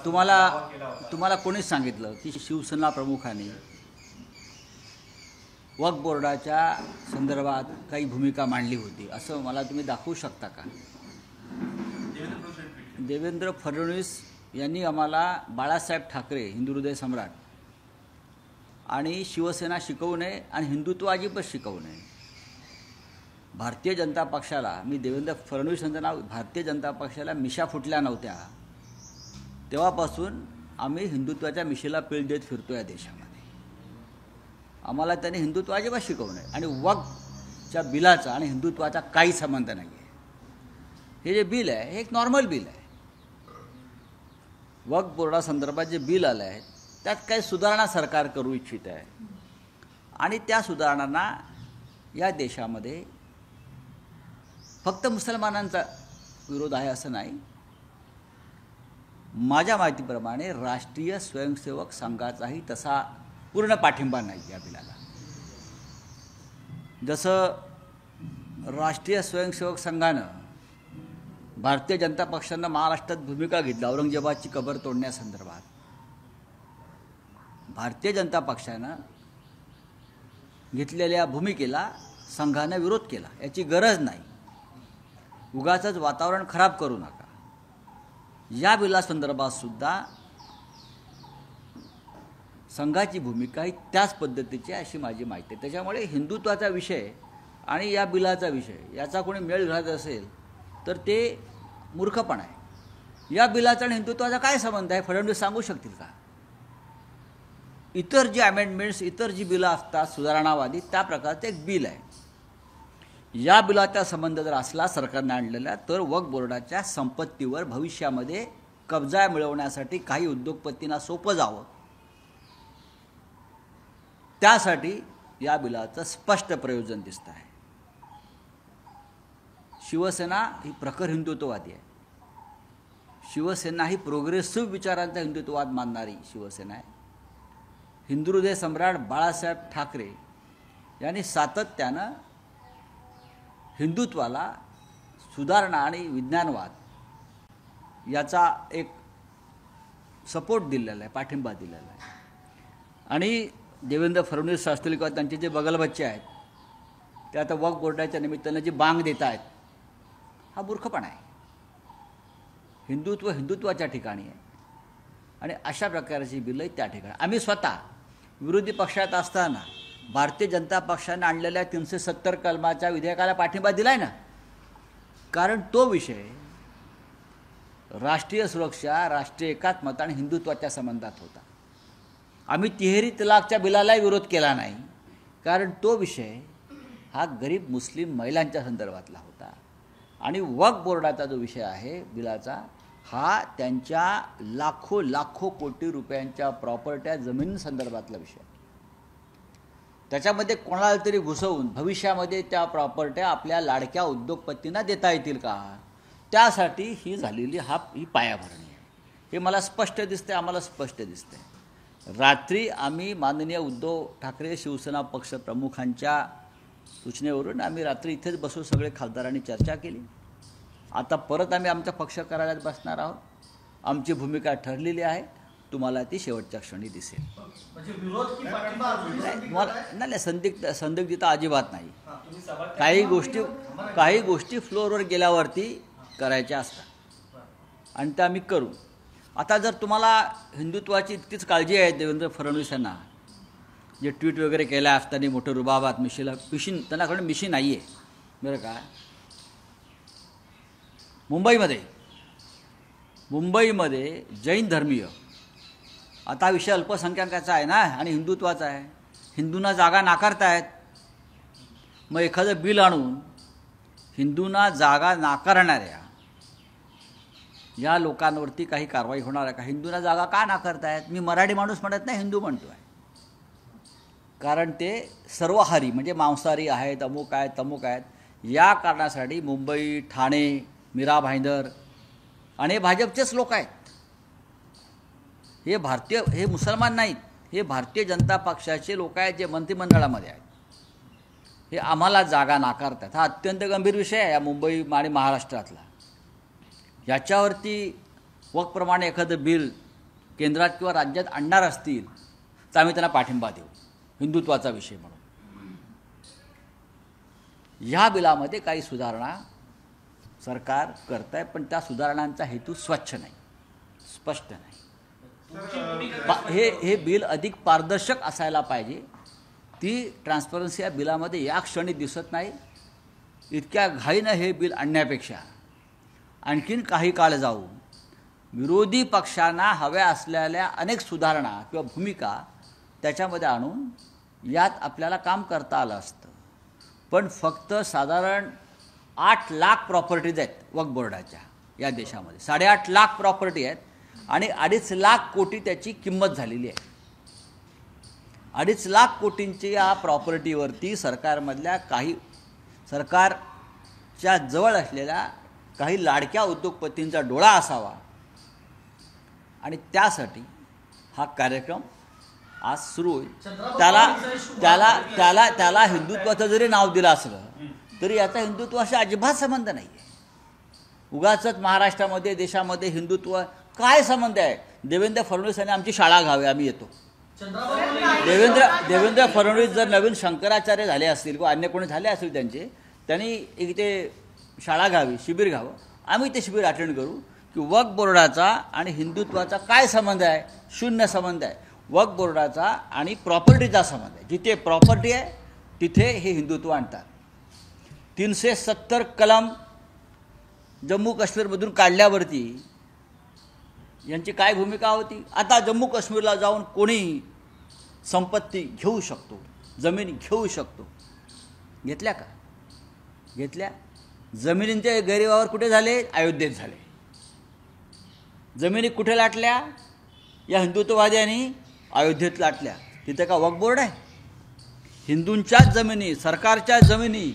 तुम्हाला कोणीच सांगितलं की शिवसेना प्रमुखांनी वक्फ बोर्डाच्या संदर्भात काही भूमिका मांडली होती असं मला तुम्ही दाखवू शकता का? देवेंद्र फडणवीस यांनी आम्हाला बाळासाहेब ठाकरे हिंदू हृदय सम्राट आणि शिवसेना शिकवू नये आणि हिंदुत्व अजिबात शिकवू नये. भारतीय जनता पक्षाला मी देवेंद्र फडणवीस यांचं नाव भारतीय जनता पक्षाला मिशा फुटल्या नव्हत्या तेव्हापासून आम्ही हिंदुत्वाच्या मिशेला पीळ देत फिरतो या देशामध्ये. आम्हाला त्यांनी हिंदुत्व अजिबात शिकवू नये आणि वक्फच्या बिलाचा आणि हिंदुत्वाचा काही संबंध नाही आहे. हे जे बिल आहे हे एक नॉर्मल बिल आहे. वक्फ बोर्डासंदर्भात जे बिल आलं आहे त्यात काही सुधारणा सरकार करू इच्छित आहे आणि त्या सुधारणांना या देशामध्ये फक्त मुसलमानांचा विरोध आहे असं नाही. माझ्या माहितीप्रमाणे राष्ट्रीय स्वयंसेवक संघाचाही तसा पूर्ण पाठिंबा नाही या बिलाला. जसं राष्ट्रीय स्वयंसेवक संघानं भारतीय जनता पक्षानं महाराष्ट्रात भूमिका घेतली औरंगजेबाची कबर तोडण्यासंदर्भात, भारतीय जनता पक्षानं घेतलेल्या भूमिकेला संघानं विरोध केला. याची गरज नाही. उगाचच वातावरण खराब करू नका. या बिलासंदर्भात सुद्धा संघाची भूमिका ही त्याच पद्धतीची अशी माझी माहिती आहे. त्याच्यामुळे हिंदुत्वाचा विषय आणि या बिलाचा विषय याचा कोणी मेळ घालत असेल तर ते मूर्खपणा आहे. या बिलाचा आणि हिंदुत्वाचा काय संबंध आहे फडणवीस सांगू शकतील का? इतर जी अमेंडमेंट्स इतर जी बिलं असतात सुधारणावादी त्या प्रकारचं एक बिल आहे. या बिलाचा संबंध जर असला सरकारने आणलेला तर वक्फ बोर्डाच्या संपत्तीवर भविष्यामध्ये कब्जा मिळवण्यासाठी काही उद्योगपतींना सोपं जावं त्यासाठी या बिलाचं स्पष्ट प्रयोजन दिसतं आहे. शिवसेना ही प्रखर हिंदुत्ववादी आहे. शिवसेना ही प्रोग्रेसिव्ह विचारांचा हिंदुत्ववाद मानणारी शिवसेना आहे. हिंदू हृदय सम्राट बाळासाहेब ठाकरे यांनी सातत्यानं हिंदुत्वाला सुधारणा आणि विज्ञानवाद याचा एक सपोर्ट दिलेला आहे, पाठिंबा दिलेला आहे. आणि देवेंद्र फडणवीस असतील किंवा त्यांचे जे बगलबच्चे आहेत ते आता वक्फ बोर्डाच्या निमित्तानं जी बांग देत आहेत हा मूर्खपणा आहे. हिंदुत्व हिंदुत्वाच्या ठिकाणी आहे आणि अशा प्रकारची बिलं त्या ठिकाणी आम्ही स्वतः विरोधी पक्षात असताना भारतीय जनता पक्षाने आणलेल्या 370 कलमाच्या विधेयकाला पाठिंबा दिला आहे ना. कारण तो विषय राष्ट्रीय सुरक्षा, राष्ट्रीय एकात्मता आणि हिंदुत्वाच्या संबंधात होता. आम्ही तिहेरी तलाकच्या बिलालाही विरोध केला नाही कारण तो विषय हा गरीब मुस्लिम महिलांच्या संदर्भातला होता आणि वक्फ बोर्डाचा जो विषय आहे बिलाचा हा त्यांच्या लाखो कोटी रुपयांच्या प्रॉपर्ट्या जमिनींसंदर्भातला विषय. त्याच्यामध्ये कोणाला तरी घुसवून भविष्यामध्ये त्या प्रॉपर्ट्या आपल्या लाडक्या उद्योगपतींना देता येतील का त्यासाठी ही झालेली ही पायाभरणी आहे. हे मला स्पष्ट दिसते, आम्हाला स्पष्ट दिसते. रात्री आम्ही माननीय उद्धव ठाकरे शिवसेना पक्ष प्रमुखांच्या सूचनेवरून आम्ही रात्री इथेच बसून सगळे खासदारांनी चर्चा केली. आता परत आम्ही आमचा पक्ष कार्यालयात बसणार आहोत. आमची भूमिका ठरलेली आहे. तुम्हाला ती शेवटच्या क्षणी दिसेल. नाही संदिग्धता अजिबात नाही. काही गोष्टी फ्लोअरवर गेल्यावरती करायच्या असतात आणि त्या आम्ही करू. आता जर तुम्हाला हिंदुत्वाची इतकीच काळजी आहे देवेंद्र फडणवीस यांना जे ट्विट वगैरे केल्या असताना मोठं रुबाबात मिशीला त्यांनाकडे मिशी नाही आहे बरं का. मुंबईमध्ये जैन धर्मीय आता विषय अल्पसंख्याकाचा आहे ना आणि हिंदुत्वाचा आहे. हिंदूंना जागा नाकारतायत. मग एखादं बिल आणून हिंदूंना जागा नाकारणाऱ्या या लोकांवरती काही कारवाई होणार आहे का? हिंदूंना जागा का नाकारतायत? मी मराठी माणूस म्हणत नाही, हिंदू म्हणतो आहे. कारण ते सर्वहारी म्हणजे मांसाहारी आहेत, अमुक आहेत तमुक आहेत. या कारणासाठी मुंबई, ठाणे, मीरा भाईंदर आणि हे भाजपचेच लोक आहेत. हे मुसलमान नाहीत. हे भारतीय जनता पक्षाचे लोक आहेत जे मंत्रिमंडळामध्ये आहेत. हे आम्हाला जागा नाकारतात. हा अत्यंत गंभीर विषय आहे या मुंबई आणि महाराष्ट्रातला. याच्यावरती वक्प्रमाणे एखादं बिल केंद्रात किंवा राज्यात आणणार असतील तर आम्ही त्यांना पाठिंबा देऊ हिंदुत्वाचा विषय म्हणून. ह्या बिलामध्ये काही सुधारणा सरकार करत आहे, पण त्या सुधारणांचा हेतू स्वच्छ नाही, स्पष्ट नाही. हे बिल अधिक पारदर्शक असायला पाहिजे. ती ट्रान्सपरन्सी या बिलामध्ये या क्षणी दिसत नाही. इतक्या घाईनं हे बिल आणण्यापेक्षा आणखीन काही काळ जाऊन विरोधी पक्षांना हव्या असलेल्या अनेक सुधारणा किंवा भूमिका त्याच्यामध्ये आणून यात आपल्याला काम करता आलं असतं. पण फक्त साधारण 8 लाख प्रॉपर्टीज आहेत वक्फ बोर्डाच्या या देशामध्ये. 8.5 लाख प्रॉपर्टी आहेत आणि 2.5 लाख कोटी त्याची किंमत झालेली आहे. 2.5 लाख कोटींची या प्रॉपर्टीवरती सरकारमधल्या काही सरकारच्या जवळ असलेल्या काही लाडक्या उद्योगपतींचा डोळा असावा आणि त्यासाठी हा कार्यक्रम आज सुरू होईल. त्याला हिंदुत्वाचं जरी नाव दिलं असलं तरी याचा हिंदुत्वाशी अजिबात संबंध नाही आहे. उगाचच महाराष्ट्रामध्ये देशामध्ये हिंदुत्व काय संबंध आहे? देवेंद्र फडणवीस यांनी आमची शाळा घ्यावी, आम्ही येतो. देवेंद्र फडणवीस जर नवीन शंकराचार्य झाले असतील किंवा अन्य कोणी झाले असतील त्यांनी इथे शाळा घ्यावी, शिबिर घ्यावं, आम्ही ते शिबिर अटेंड करू. की वक्फ बोर्डाचा आणि हिंदुत्वाचा काय संबंध आहे? शून्य संबंध आहे. वक्फ बोर्डाचा आणि प्रॉपर्टीचा संबंध आहे. जिथे प्रॉपर्टी आहे तिथे हे हिंदुत्व आणतात. 370 कलम जम्मू काश्मीरमधून काढल्यावरती यांची काय भूमिका होती? आता जम्मू काश्मीरला जाऊन कोणी संपत्ती घेऊ शकतो, जमीन घेऊ शकतो. घेतल्या का? घेतल्या. जमिनींचे गैरव्यवहार कुठे झाले? अयोध्येत झाले. जमिनी कुठे लाटल्या? या हिंदुत्ववाद्यांनी अयोध्येत लाटल्या. तिथे का वक्फ बोर्ड आहे? हिंदूंच्याच जमिनी, सरकारच्या जमिनी,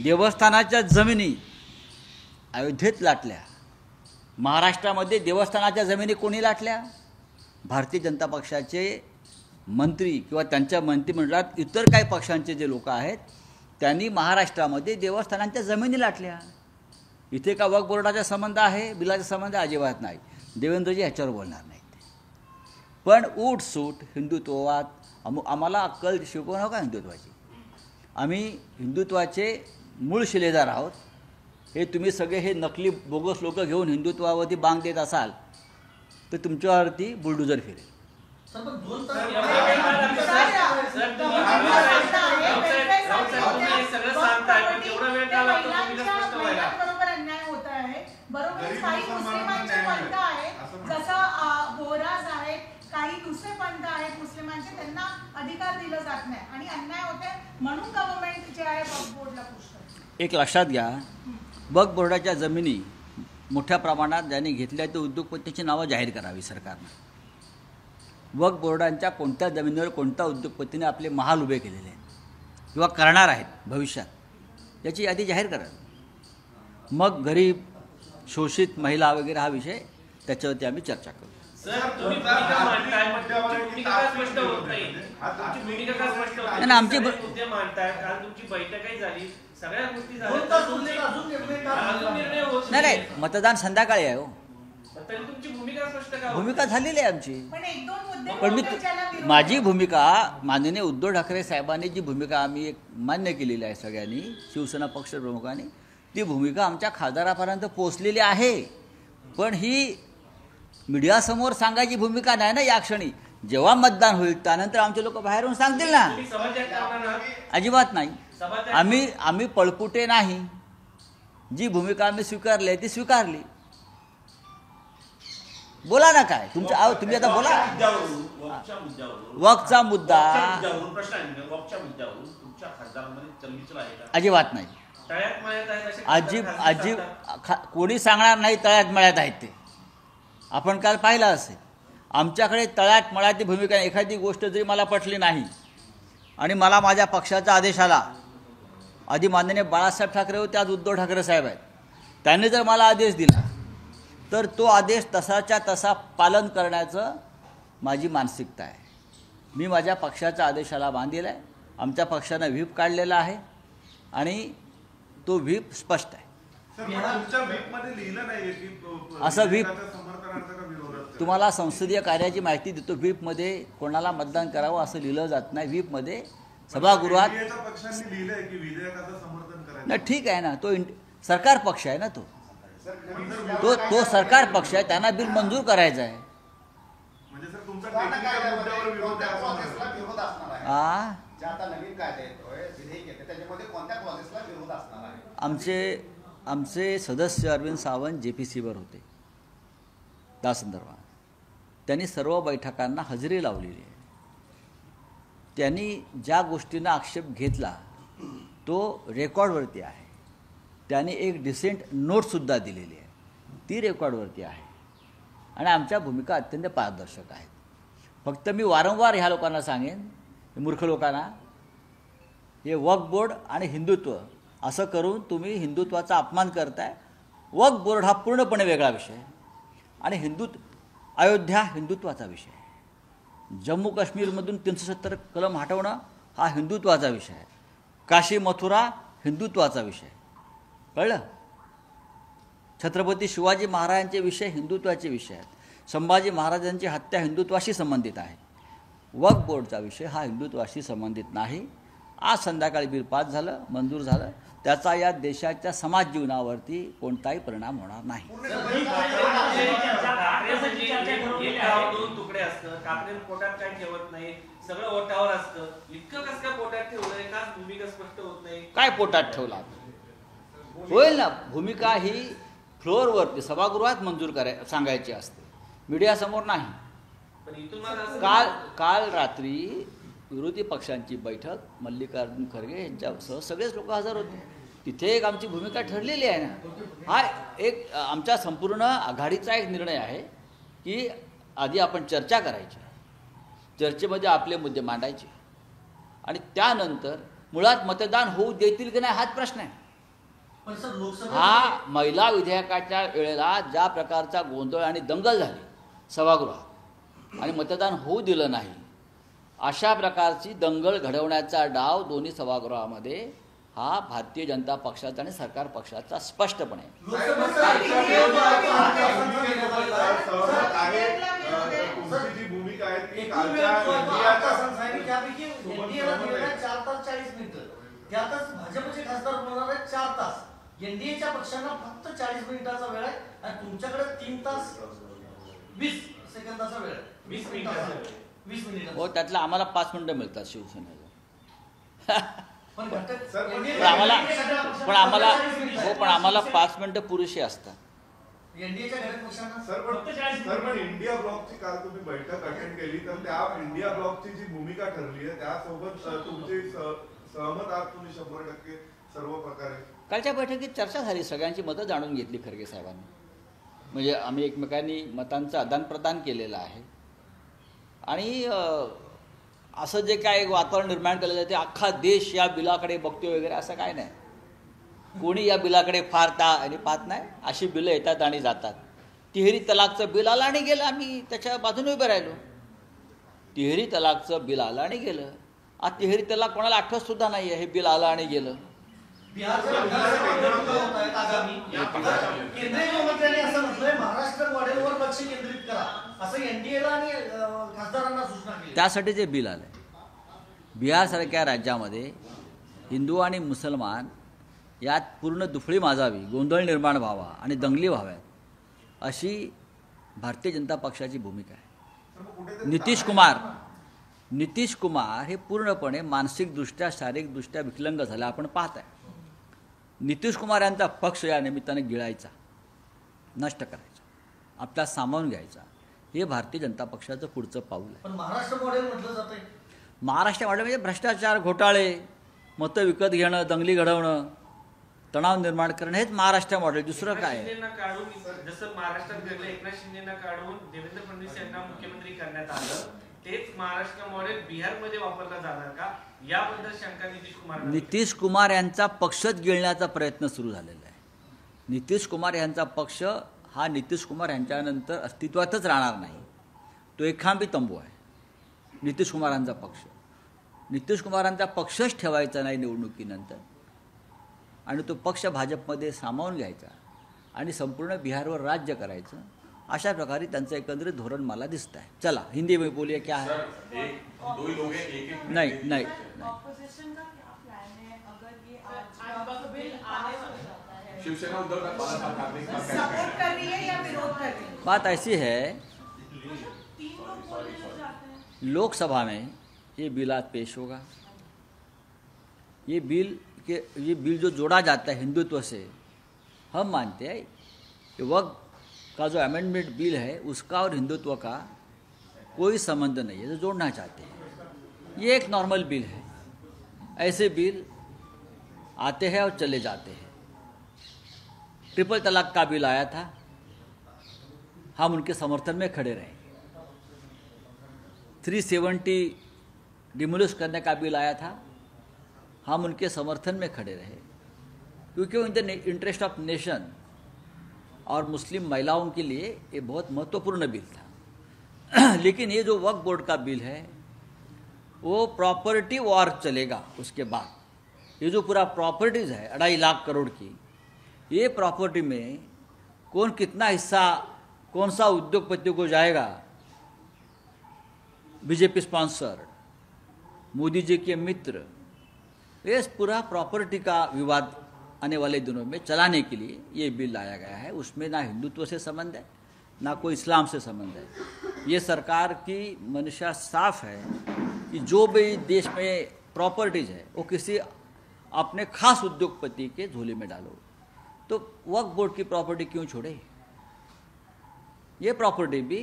देवस्थानाच्या जमिनी अयोध्येत लाटल्या. महाराष्ट्रामध्ये देवस्थानाच्या जमिनी कोणी लाटल्या? भारतीय जनता पक्षाचे मंत्री किंवा त्यांच्या मंत्रिमंडळात इतर काही पक्षांचे जे लोक आहेत त्यांनी महाराष्ट्रामध्ये देवस्थानांच्या जमिनी लाटल्या. इथे का वक्फ बोर्डाचा संबंध आहे? बिलाचा संबंध अजिबात नाही. देवेंद्रजी ह्याच्यावर बोलणार नाहीत. पण उठसूट हिंदुत्ववाद आम्हाला अक्कल शिकवू नका हिंदुत्वाची. आम्ही हिंदुत्वाचे मूळ शिलेदार आहोत. हे तुम्ही सगळे हे नकली बोगस लोक घेऊन हिंदुत्वावरती बांग देत असाल तर तुमच्यावरती बुलडोजर फिरेल. काही दुसरे पंथ आहेत मुस्लिमांचे, त्यांना अधिकार दिला जात नाही आणि अन्याय होते म्हणून गव्हर्नमेंट जे आहे वक्फ बोर्डला पुश करते. एक लक्षात घ्या, वक्फ बोर्डाच्या जमिनी मोठ्या प्रमाणात ज्यांनी घेतल्या ते उद्योगपतींची नावं जाहीर करावी सरकारनं. वक्फ बोर्डांच्या कोणत्या जमिनीवर कोणत्या उद्योगपतीने आपले महाल उभे केलेले आहेत किंवा करणार आहेत भविष्यात याची यादी जाहीर करा. मग गरीब, शोषित महिला वगैरे हा विषय त्याच्यावरती आम्ही चर्चा करू. आमची नाही, मतदान संध्याकाळी आहे. हो, भूमिका झालेली आहे आमची. पण माझी भूमिका, माननीय उद्धव ठाकरे साहेबांनी जी भूमिका आम्ही एक मान्य केलेली आहे सगळ्यांनी, शिवसेना पक्ष प्रमुखांनी, ती भूमिका आमच्या खासदारापर्यंत पोहोचलेली आहे. पण ही मीडियासमोर सांगायची भूमिका नाही ना या क्षणी. जेव्हा मतदान होईल त्यानंतर आमचे लोक बाहेरून सांगतील ना. अजिबात नाही. आम्ही पळपुटे नाही. जी भूमिका आम्ही स्वीकारली ती स्वीकारली. बोला ना काय तुमच्या, तुम्ही आता बोला. वक्फचा मुद्दा अजिबात नाही. कोणी सांगणार नाही तळ्यात मळ्यात आहेत ते. आपण काल पाहिलं असेल, आमच्याकडे तळ्यात मळ्याची भूमिका. एखादी गोष्ट जरी मला पटली नाही आणि मला माझ्या पक्षाचा आदेश आला, आधी माननीय बाळासाहेब ठाकरे होते, आज उद्धव ठाकरे साहेब आहेत, त्यांनी जर मला आदेश दिला तर तो आदेश तसाच्या तसा पालन करण्याचं माझी मानसिकता आहे. मी माझ्या पक्षाच्या आदेशाला बांधील आहे. आमच्या पक्षानं व्हीप काढलेला आहे आणि तो व्हीप स्पष्ट आहे. तुमच्या व्हीपमध्ये लिहिलं नाहीये की असं व्हीप समर्थनार्थ का विरोधात तुम्हाला संसदीय कार्याची माहिती देतो. व्हीपमध्ये कोणाला मतदान करावं असं लिहिलं जात नाही. व्हीपमध्ये सभागृहात NDA च्या पक्षांनी लिहिलंय की विधेयकाचं समर्थन करायचं. नाही, ठीक आहे ना, तो सरकार पक्ष आहे ना, तो सरकार पक्ष आहे, त्यांना बिल मंजूर करायचं आहे. म्हणजे सर तुमचा टेक्निकल मुद्द्यावर विरोध आहे असं म्हणायचं. विरोध असणार आहे. आ जे आता नवीन कायदा येतोय, विधेयक येते, त्याच्यामध्ये कोणत्या क्लॉजेसला विरोध असणार आहे? आमचे सदस्य अरविंद सावंत JPCवर होते त्या संदर्भात. त्यांनी सर्व बैठकांना हजेरी लावलेली आहे. त्यांनी ज्या गोष्टींना आक्षेप घेतला तो रेकॉर्डवरती आहे. त्यांनी एक डिसेंट नोटसुद्धा दिलेली आहे, ती रेकॉर्डवरती आहे. आणि आमच्या भूमिका अत्यंत पारदर्शक आहेत. फक्त मी वारंवार ह्या लोकांना सांगेन, मूर्ख लोकांना, हे वक्फ बोर्ड आणि हिंदुत्व असं करून तुम्ही हिंदुत्वाचा अपमान करताय. वक्फ बोर्ड हा पूर्णपणे वेगळा विषय आहे आणि अयोध्या हिंदुत्वाचा विषय आहे. जम्मू काश्मीरमधून 370 कलम हटवणं हा हिंदुत्वाचा विषय आहे. काशी मथुरा हिंदुत्वाचा विषय आहे. कळलं? छत्रपती शिवाजी महाराजांचे विषय हिंदुत्वाचे विषय आहेत. संभाजी महाराजांची हत्या हिंदुत्वाशी संबंधित आहे. वक्फ बोर्डचा विषय हा हिंदुत्वाशी संबंधित नाही. आज संध्याकाळी बिल पास झालं, मंजूर झालं, त्याचा या देशाच्या समाज जीवनावरती कोणताही परिणाम होणार नाही. दोन तुकडे असतं, कापरे पोटात काय ठेवत नाही, सगळं ओटावर असतं. इतकं कसं काय पोटात ठेवलंय का? भूमिका स्पष्ट होत नाही. काय पोटात ठेवला? होईल ना, भूमिका ही फ्लोअरवरती सभागृहात मंजूर सांगायची असते, मीडियासमोर नाही. पण इथून मला असं काल रात्री विरोधी पक्षांची बैठक, मल्लिकार्जुन खरगे यांच्यासह सगळेच लोक हजर होते. तिथे एक आमची भूमिका ठरलेली आहे ना. हा एक आमच्या संपूर्ण आघाडीचा एक निर्णय आहे की आधी आपण चर्चा करायची, चर्चेमध्ये आपले मुद्दे मांडायचे आणि त्यानंतर मुळात मतदान होऊ देतील की नाही हाच प्रश्न आहे. हा महिला विधेयकाच्या वेळेला ज्या प्रकारचा गोंधळ आणि दंगल झाली सभागृहात आणि मतदान होऊ दिलं नाही, अशा प्रकारची दंगल घडवण्याचा डाव दोन्ही सभागृहामध्ये हा भारतीय जनता पक्षाचा आणि सरकार पक्षाचा स्पष्टपणे तुमची जी भूमिका आहे ती त्यातच भाजपचे खासदार बोलणार आहेत 4 तास. एनडीएच्या पक्षांना फक्त 40 मिनिटाचा वेळ आहे आणि तुमच्याकडे 3 तास 20 सेकंदाचा वेळ आहे. 20 मिनिट. हो, त्यातलं आम्हाला 5 मिनिटं मिळतात शिवसेनेला. पण आम्हाला 5 मिनिटं पुरेशी असतात. एनडीएच्या घटक पक्षांना सर पण इंडिया ब्लॉकची काल तुम्ही बैठक अटेंड केली, तर त्या इंडिया ब्लॉकची जी भूमिका ठरली आहे त्यासोबत तुमची सहमत आहात तुम्ही 100% सर्व प्रकारे? कालच्या बैठकीत चर्चा झाली, सगळ्यांची मतं जाणून घेतली खरगे साहेबांनी. म्हणजे आम्ही एकमेकांनी मतांचं आदानप्रदान केलेलं आहे आणि असं जे काय वातावरण निर्माण केलं जाते, अख्खा देश या बिलाकडे बघतोय वगैरे असं काय नाही. कोणी या बिलाकडे फार आणि पाहत नाही. अशी बिलं येतात आणि जातात. तिहेरी तलाकचं बिल आलं आणि गेलं, आम्ही त्याच्या बाजूने उभे राहिलो. तिहेरी तलाकचं बिल आलं आणि गेलं. आज तिहेरी तलाक कोणाला आठवत सुद्धा नाही आहे, हे बिल आलं आणि गेलं. बिहारच्या केंद्रीय गृहमंत्र्यांनी असं म्हटलंय, महाराष्ट्र मॉडेलवर लक्ष केंद्रित करा, असं एनडीएला आणि खासदारांना सूचना केली. त्यासाठी जे बिल आलंय, बिहारसारख्या राज्यामध्ये हिंदू आणि मुसलमान यात पूर्ण दुफळी माजावी, गोंधळ निर्माण व्हावा आणि दंगली व्हाव्यात, अशी भारतीय जनता पक्षाची भूमिका आहे. नितीश कुमार हे पूर्णपणे मानसिकदृष्ट्या शारीरिकदृष्ट्या विकलांग झाला आपण पाहताय. नितीश कुमार यांचा पक्ष या निमित्ताने गिळायचा, नष्ट करायचा, आपला सामावून घ्यायचा, हे भारतीय जनता पक्षाचं पुढचं पाऊल आहे. पण महाराष्ट्र मॉडेल म्हटलं जातंय. महाराष्ट्र मॉडेल म्हणजे भ्रष्टाचार, घोटाळे, मतं विकत घेणं, दंगली घडवणं, तणाव निर्माण करणं, हेच महाराष्ट्र मॉडेल. दुसरं काय आहे? काढून जसं महाराष्ट्रात घडलं, एकनाथ शिंदेना काढून देवेंद्र फडणवीस यांना मुख्यमंत्री करण्यात आलं, तेच महाराष्ट्र मॉडेल बिहारमध्ये वापरला जाणार का, याबद्दल शंका नितीश कुमार यांचा पक्षच गिळण्याचा प्रयत्न सुरू झालेला आहे. नितीश कुमार यांचा पक्ष हा नितीश कुमार यांच्यानंतर अस्तित्वातच राहणार नाही. तो एकखांबी तंबू आहे नितीश कुमारांचा पक्ष. नितीश कुमारांचा पक्षच ठेवायचा नाही निवडणुकीनंतर आणि तो पक्ष भाजपमध्ये सामावून घ्यायचा आणि संपूर्ण बिहारवर राज्य करायचं, अशा प्रकारे त्यांचं एकंदरीत धोरण मला दिसतं आहे. चला हिंदी में बोलिए क्या है. सर, एक दो ही लोग हैं, एक एक नहीं ऑपोजिशन का क्या प्लान है अगर ये आज का बिल आने हो जाता है? शिवसेना उद्धव बाळासाहेब ठाकरे की बात सपोर्ट कर रही है या विरोध कर रही है? बात ऐसी है, तीन लोग बोलने लग जाते हैं. लोकसभा में ये बिल आज पेश होगा. ये बिल जो जोड़ा जाता है हिंदुत्व से, हम मानते हैं कि वक्त का जो अमेंडमेंट बिल है उसका और हिंदुत्व का कोई संबंध नहीं है, जो जोड़ना चाहते हैं. ये एक नॉर्मल बिल है. ऐसे बिल आते हैं और चले जाते हैं. ट्रिपल तलाक का बिल आया था, हम उनके समर्थन में खड़े रहे. 370 डिमोलिश करने का बिल आया था, हम उनके समर्थन में खड़े रहे, क्योंकि in the interest of nation और मुस्लिम महिलाओं के लिए ये बहुत महत्वपूर्ण बिल था. लेकिन ये जो वक्फ बोर्ड का बिल है वो प्रॉपर्टी वॉर चलेगा. उसके बाद ये जो पूरा प्रॉपर्टीज़ है 2.5 लाख करोड़ की, ये प्रॉपर्टी में कौन कितना हिस्सा कौन सा उद्योगपति को जाएगा, बीजेपी स्पॉन्सर, मोदी जी के मित्र, ये पूरा प्रॉपर्टी का विवाद आने वाले दिनों में चलाने के लिए ये बिल लाया गया है. उसमें ना हिंदुत्व से संबंध है ना कोई इस्लाम से संबंध है. ये सरकार की मंशा साफ है कि जो भी देश में प्रॉपर्टीज है वो किसी अपने खास उद्योगपति के झोले में डालो. तो वक्फ बोर्ड की प्रॉपर्टी क्यों छोड़े? ये प्रॉपर्टी भी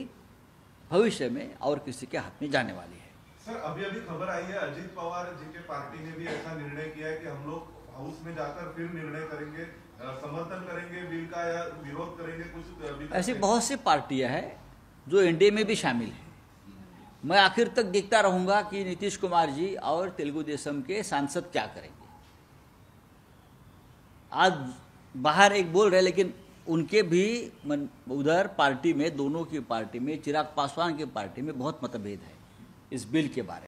भविष्य में और किसी के हाथ में जाने वाली है. सर अभी खबर आई है अजित पवार जी के पार्टी ने भी ऐसा निर्णय किया है कि हम लोग हाउस में जाकर फिर निर्णय करेंगे, समर्थन करेंगे बिल का या विरोध करेंगे. कुछ ऐसी बहुत सी पार्टियां हैं जो एनडीए में भी शामिल है. मैं आखिर तक देखता रहूंगा कि नीतीश कुमार जी और तेलुगु देशम के सांसद क्या करेंगे. आज बाहर एक बोल रहे, लेकिन उनके भी उधर पार्टी में, दोनों की पार्टी में, चिराग पासवान की पार्टी में बहुत मतभेद है इस बिल के बारे में.